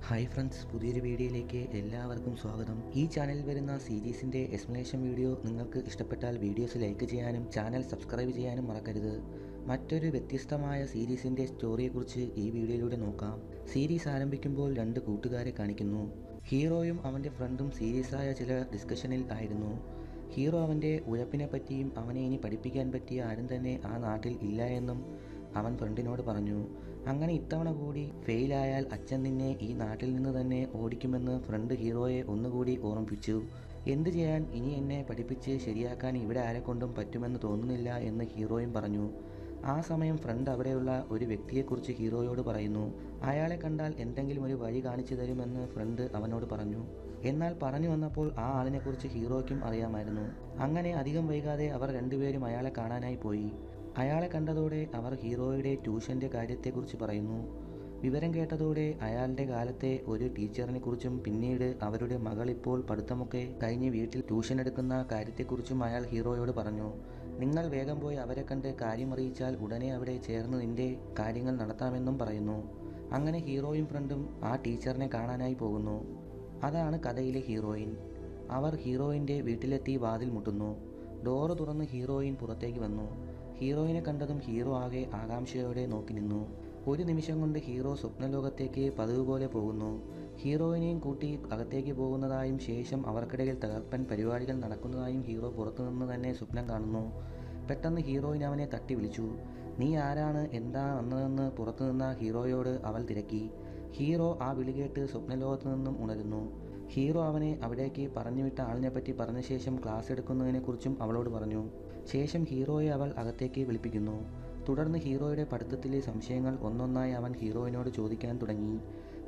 Hi friends, പുതിയൊരു വീഡിയോയിലേക്ക് എല്ലാവർക്കും സ്വാഗതം. ഈ ചാനലിൽ വരുന്ന സീരീസിൻ്റെ എക്സ്പ്ലനേഷൻ വീഡിയോ നിങ്ങൾക്ക് ഇഷ്ടപ്പെട്ടാൽ വീഡിയോസ് ലൈക്ക് ചെയ്യാനും ചാനൽ സബ്സ്ക്രൈബ് ചെയ്യാനും മറക്കരുത്. മറ്റൊരു വ്യത്യസ്തമായ സീരീസിൻ്റെ സ്റ്റോറിയെക്കുറിച്ച് ഈ വീഡിയോയിലൂടെ നോക്കാം. സീരീസ് ആരംഭിക്കുമ്പോൾ രണ്ട് കൂട്ടുകാരെ കാണിക്കുന്നു. ഹീറോയും അവൻ്റെ ഫ്രണ്ടും സീരിയസായ ചില ഡിസ്കഷനിൽ ആയിരുന്നു. ഹീറോ അവൻ്റെ ഉഴപ്പിനെ പറ്റിയും അവനെ ഇനി പഠിപ്പിക്കാൻ പറ്റിയ ആരും തന്നെ ആ നാട്ടിൽ ഇല്ല എന്നും അവൻ ഫ്രണ്ടിനോട് പറഞ്ഞു. അങ്ങനെ ഇത്തവണ കൂടി ഫെയിലായാൽ അച്ഛൻ നിന്നെ ഈ നാട്ടിൽ നിന്ന് തന്നെ ഓടിക്കുമെന്ന് ഫ്രണ്ട് ഹീറോയെ ഒന്നുകൂടി ഓർമ്മിപ്പിച്ചു. എന്തു ചെയ്യാൻ, ഇനി എന്നെ പഠിപ്പിച്ച് ശരിയാക്കാൻ ഇവിടെ ആരെക്കൊണ്ടും പറ്റുമെന്ന് തോന്നുന്നില്ല എന്ന് ഹീറോയും പറഞ്ഞു. ആ സമയം ഫ്രണ്ട് അവിടെയുള്ള ഒരു വ്യക്തിയെക്കുറിച്ച് ഹീറോയോട് പറയുന്നു. അയാളെ കണ്ടാൽ എന്തെങ്കിലും ഒരു വഴി കാണിച്ചു തരുമെന്ന് ഫ്രണ്ട് അവനോട് പറഞ്ഞു. എന്നാൽ പറഞ്ഞു വന്നപ്പോൾ ആ ആളിനെക്കുറിച്ച് ഹീറോയ്ക്കും അറിയാമായിരുന്നു. അങ്ങനെ അധികം വൈകാതെ അവർ രണ്ടുപേരും അയാളെ കാണാനായി പോയി. അയാളെ കണ്ടതോടെ അവർ ഹീറോയുടെ ട്യൂഷൻ്റെ കാര്യത്തെക്കുറിച്ച് പറയുന്നു. വിവരം കേട്ടതോടെ അയാളുടെ കാലത്തെ ഒരു ടീച്ചറിനെക്കുറിച്ചും പിന്നീട് അവരുടെ മകൾ ഇപ്പോൾ പഠിത്തമൊക്കെ കഴിഞ്ഞ് വീട്ടിൽ ട്യൂഷൻ എടുക്കുന്ന കാര്യത്തെക്കുറിച്ചും അയാൾ ഹീറോയോട് പറഞ്ഞു. നിങ്ങൾ വേഗം പോയി അവരെ കണ്ട് കാര്യമറിയിച്ചാൽ ഉടനെ അവിടെ ചേർന്ന് നിന്റെ കാര്യങ്ങൾ നടത്താമെന്നും പറയുന്നു. അങ്ങനെ ഹീറോയും ഫ്രണ്ടും ആ ടീച്ചറിനെ കാണാനായി പോകുന്നു. അതാണ് കഥയിലെ ഹീറോയിൻ. അവർ ഹീറോയിൻ്റെ വീട്ടിലെത്തി വാതിൽ മുട്ടുന്നു. ഡോറ് തുറന്ന് ഹീറോയിൻ പുറത്തേക്ക് വന്നു. ഹീറോയിനെ കണ്ടതും ഹീറോ ആകെ ആകാംക്ഷയോടെ നോക്കി നിന്നു. ഒരു നിമിഷം കൊണ്ട് ഹീറോ സ്വപ്നലോകത്തേക്ക് പതിവ് പോലെ പോകുന്നു. ഹീറോയിനെയും കൂട്ടി അകത്തേക്ക് പോകുന്നതായും ശേഷം അവർക്കിടയിൽ തകർപ്പൻ പരിപാടികൾ നടക്കുന്നതായും ഹീറോ പുറത്തുനിന്ന് തന്നെ സ്വപ്നം കാണുന്നു. പെട്ടെന്ന് ഹീറോയിൻ അവനെ തട്ടി വിളിച്ചു. നീ ആരാണ്, എന്താ വന്നതെന്ന് പുറത്തുനിന്ന ഹീറോയോട് അവൾ തിരക്കി. ഹീറോ ആ വിളി കേട്ട് സ്വപ്നലോകത്തു നിന്നും ഉണരുന്നു. ഹീറോ അവനെ അവിടേക്ക് പറഞ്ഞുവിട്ട ആളിനെപ്പറ്റി പറഞ്ഞ ശേഷം ക്ലാസ് എടുക്കുന്നതിനെക്കുറിച്ചും അവളോട് പറഞ്ഞു. ശേഷം ഹീറോയെ അവൾ അകത്തേക്ക് വിളിപ്പിക്കുന്നു. തുടർന്ന് ഹീറോയുടെ പഠിത്തത്തിലെ സംശയങ്ങൾ ഒന്നൊന്നായി അവൻ ഹീറോയിനോട് ചോദിക്കാൻ തുടങ്ങി.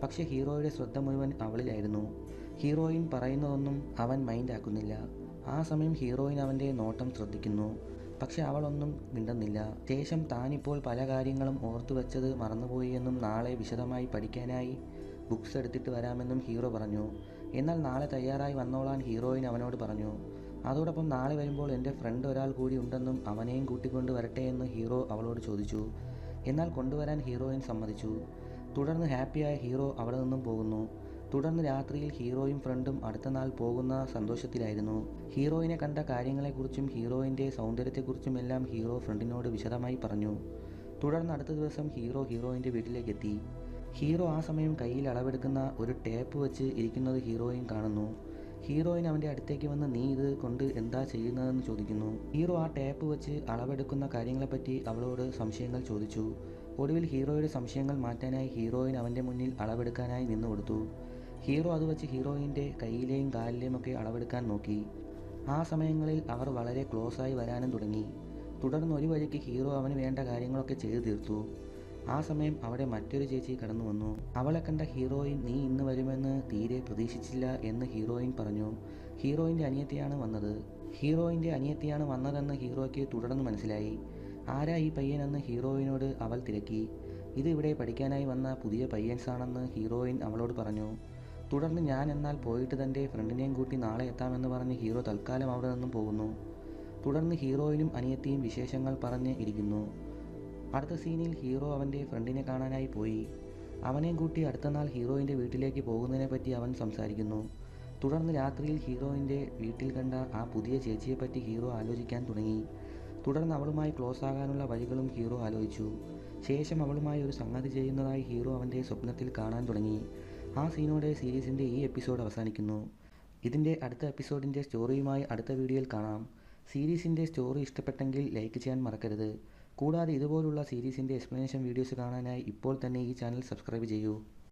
പക്ഷേ ഹീറോയുടെ ശ്രദ്ധ മുഴുവൻ അവളിലായിരുന്നു. ഹീറോയിൻ പറയുന്നതൊന്നും അവൻ മൈൻഡാക്കുന്നില്ല. ആ സമയം ഹീറോയിൻ അവൻ്റെ നോട്ടം ശ്രദ്ധിക്കുന്നു. പക്ഷെ അവളൊന്നും മിണ്ടുന്നില്ല. ശേഷം താനിപ്പോൾ പല കാര്യങ്ങളും ഓർത്തു വെച്ചത് മറന്നുപോയി എന്നും നാളെ വിശദമായി പഠിക്കാനായി ബുക്സ് എടുത്തിട്ട് വരാമെന്നും ഹീറോ പറഞ്ഞു. എന്നാൽ നാളെ തയ്യാറായി വന്നോളാൻ ഹീറോയിൻ അവനോട് പറഞ്ഞു. അതോടൊപ്പം നാളെ വരുമ്പോൾ എൻ്റെ ഫ്രണ്ട് ഒരാൾ കൂടി ഉണ്ടെന്നും അവനെയും കൂട്ടിക്കൊണ്ട് വരട്ടെ എന്ന് ഹീറോ അവളോട് ചോദിച്ചു. എന്നാൽ കൊണ്ടുവരാൻ ഹീറോയിൻ സമ്മതിച്ചു. തുടർന്ന് ഹാപ്പിയായ ഹീറോ അവിടെ നിന്നും പോകുന്നു. തുടർന്ന് രാത്രിയിൽ ഹീറോയും ഫ്രണ്ടും അടുത്ത നാൾ പോകുന്ന സന്തോഷത്തിലായിരുന്നു. ഹീറോയിനെ കണ്ട കാര്യങ്ങളെക്കുറിച്ചും ഹീറോയിൻ്റെ സൗന്ദര്യത്തെക്കുറിച്ചും എല്ലാം ഹീറോ ഫ്രണ്ടിനോട് വിശദമായി പറഞ്ഞു. തുടർന്ന് അടുത്ത ദിവസം ഹീറോ ഹീറോയിൻ്റെ വീട്ടിലേക്ക് എത്തി. ഹീറോ ആ സമയം കയ്യിൽ അളവെടുക്കുന്ന ഒരു ടേപ്പ് വെച്ച് ഇരിക്കുന്നത് ഹീറോയിൻ കാണുന്നു. ഹീറോയിൻ അവൻ്റെ അടുത്തേക്ക് വന്ന് നീ ഇത് കൊണ്ട് എന്താ ചെയ്യുന്നതെന്ന് ചോദിക്കുന്നു. ഹീറോ ആ ടേപ്പ് വെച്ച് അളവെടുക്കുന്ന കാര്യങ്ങളെപ്പറ്റി അവളോട് സംശയങ്ങൾ ചോദിച്ചു. ഒടുവിൽ ഹീറോയുടെ സംശയങ്ങൾ മാറ്റാനായി ഹീറോയിൻ അവൻ്റെ മുന്നിൽ അളവെടുക്കാനായി നിന്നു കൊടുത്തു. ഹീറോ അത് വെച്ച് ഹീറോയിൻ്റെ കയ്യിലെയും കാലിലെയും ഒക്കെ അളവെടുക്കാൻ നോക്കി. ആ സമയങ്ങളിൽ അവർ വളരെ ക്ലോസായി വരാനും തുടങ്ങി. തുടർന്ന് ഒരു വഴിക്ക് ഹീറോ അവന് വേണ്ട കാര്യങ്ങളൊക്കെ ചെയ്തു തീർത്തു. ആ സമയം അവിടെ മറ്റൊരു ചേച്ചി കടന്നു വന്നു. അവളെ കണ്ട ഹീറോയിൻ നീ ഇന്ന് വരുമെന്ന് തീരെ പ്രതീക്ഷിച്ചില്ല എന്ന് ഹീറോയിൻ പറഞ്ഞു. ഹീറോയിൻ്റെ അനിയത്തിയാണ് വന്നതെന്ന് ഹീറോയ്ക്ക് തുടർന്ന് മനസ്സിലായി. ആരാ ഈ പയ്യനെന്ന് ഹീറോയിനോട് അവൾ തിരക്കി. ഇത് ഇവിടെ പഠിക്കാനായി വന്ന പുതിയ പയ്യൻസാണെന്ന് ഹീറോയിൻ അവളോട് പറഞ്ഞു. തുടർന്ന് ഞാൻ എന്നാൽ പോയിട്ട് തൻ്റെ ഫ്രണ്ടിനെയും കൂട്ടി നാളെ എത്താമെന്ന് പറഞ്ഞ് ഹീറോ തൽക്കാലം അവിടെ നിന്നും പോകുന്നു. തുടർന്ന് ഹീറോയിനും അനിയത്തിയും വിശേഷങ്ങൾ പറഞ്ഞ് ഇരിക്കുന്നു. അടുത്ത സീനിൽ ഹീറോ അവൻ്റെ ഫ്രണ്ടിനെ കാണാനായി പോയി. അവനെയും കൂട്ടി അടുത്ത നാൾ ഹീറോയിൻ്റെ വീട്ടിലേക്ക് പോകുന്നതിനെപ്പറ്റി അവൻ സംസാരിക്കുന്നു. തുടർന്ന് രാത്രിയിൽ ഹീറോയിൻ്റെ വീട്ടിൽ കണ്ട ആ പുതിയ ചേച്ചിയെപ്പറ്റി ഹീറോ ആലോചിക്കാൻ തുടങ്ങി. തുടർന്ന് അവളുമായി ക്ലോസ് ആകാനുള്ള വഴികളും ഹീറോ ആലോചിച്ചു. ശേഷം അവളുമായി ഒരു സംഗതി ചെയ്യുന്നതായി ഹീറോ അവൻ്റെ സ്വപ്നത്തിൽ കാണാൻ തുടങ്ങി. ആ സീനോടെ സീരീസിൻ്റെ ഈ എപ്പിസോഡ് അവസാനിക്കുന്നു. ഇതിൻ്റെ അടുത്ത എപ്പിസോഡിൻ്റെ സ്റ്റോറിയുമായി അടുത്ത വീഡിയോയിൽ കാണാം. സീരീസിൻ്റെ സ്റ്റോറി ഇഷ്ടപ്പെട്ടെങ്കിൽ ലൈക്ക് ചെയ്യാൻ മറക്കരുത്. കൂടാതെ ഇതുപോലുള്ള സീരീസിൻ്റെ എക്സ്പ്ലനേഷൻ വീഡിയോസ് കാണാനായി ഇപ്പോൾ തന്നെ ഈ ചാനൽ സബ്സ്ക്രൈബ് ചെയ്യൂ.